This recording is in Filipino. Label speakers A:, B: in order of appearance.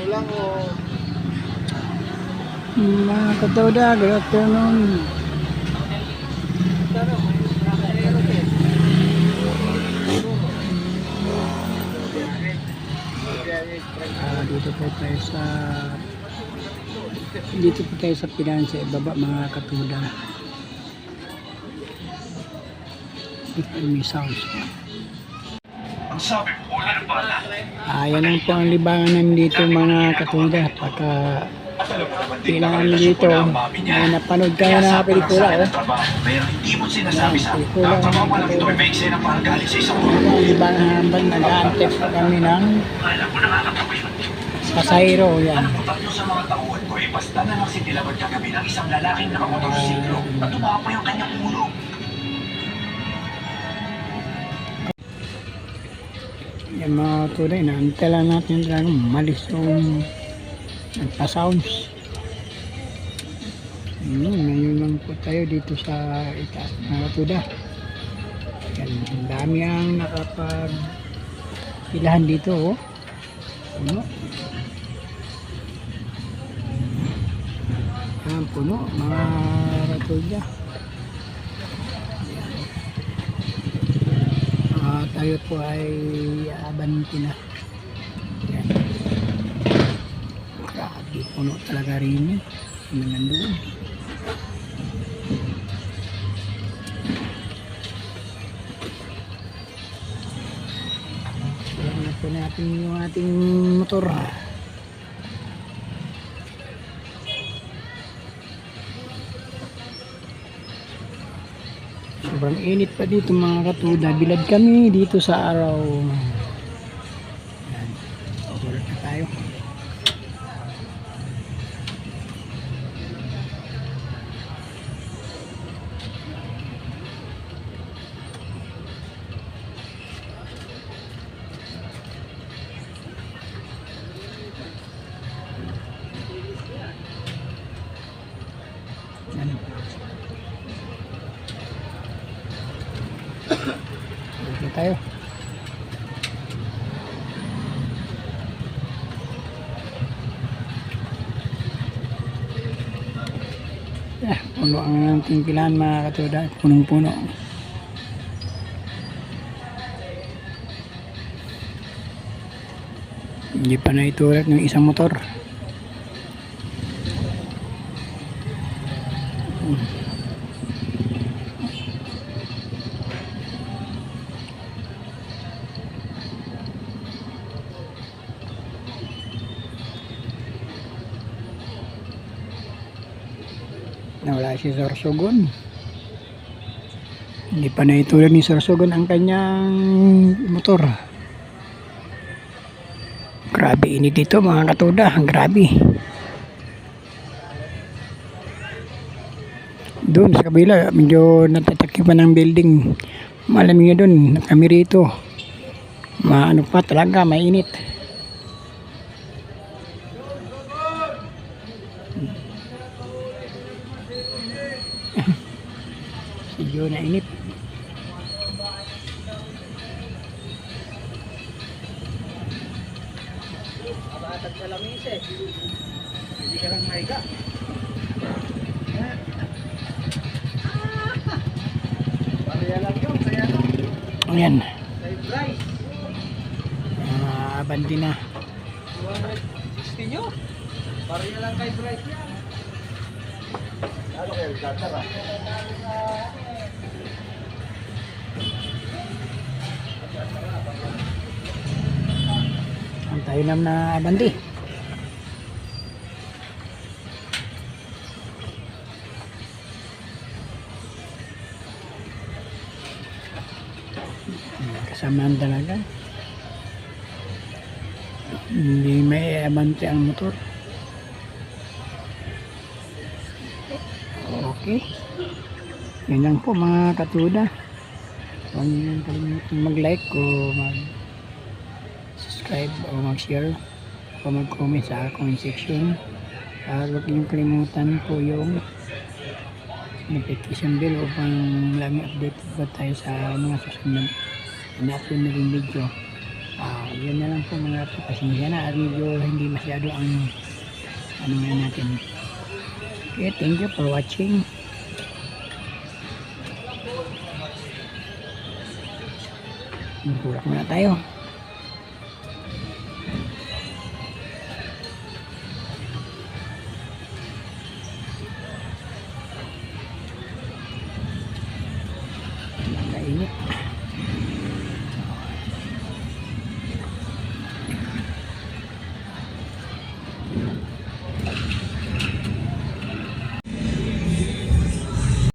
A: ano lang o...
B: Mga katoda, good afternoon. Dito po tayo sa Pinan sa ibaba mga katoda. May sounds pa. Yan lang po ang libangan namin dito mga katoda. Pagka kailangan dito, may napanood kayo na pelikula. Pelikula ng libangan namin. Nag-aantep pa kami ng pasahero. Yan.
C: Sa mga tauhan ko ay basta na lang sinilabad kagabi ng isang lalaking nakamotorsiklo at tumapo yung kanyang ulo.
B: Yan mga tunay, naantala natin talaga malis yung nagpa-sounds. Ngayon lang po tayo dito sa itaas mga tuda. Yan, ang dami ang nakapag-ilahan dito. Oh. Puno. Yan, puno mga ratuda. Tayo po ay abanti na. Yan. Grabe, puno talaga rin. Yan nandoon. Yan na po natin yung ating motor. Sobrang init pa dito mga katuda. Bilad kami dito sa araw. Yan. Sulat na tayo. Yan. Okay tayo. Puno ang tingkilan mga katuda. Punong-puno. Hindi pa na itulad ng isang motor. Nawala si Sorsogon. Hindi pa na itulad ni Sorsogon ang kanyang motor. Grabe init dito mga katuda. Grabe. Doon sa kabila medyo natatakipan ng building. Malamig na doon. Kami rito. Maano pa talaga. Mainit. Medyo nainit.
A: Mabatag sa lamis eh. Hindi ka lang mahiga. Paraya lang yun. Kaya lang.
B: Ayan.
A: Kay Bryce.
B: Bandi na.
A: 260 nyo. Paraya lang kay Bryce yan. Lalo kayo, Gatara.
B: Ang tayo nam na bandi. Kasamaan talaga. Hindi may abante ang motor. Okay. Yan lang po mga katuda. Huwag niyo kalimutan mag-like o mag-subscribe o mag-share o mag-comment sa comment section. Huwag niyo kalimutan po yung notification bell upang lagi update po tayo sa mga susunod na upload na rin video. Yun na lang po mga pasensya na at medyo hindi masyado ang ano nga natin. Okay, thank you for watching. Magkulak muna tayo.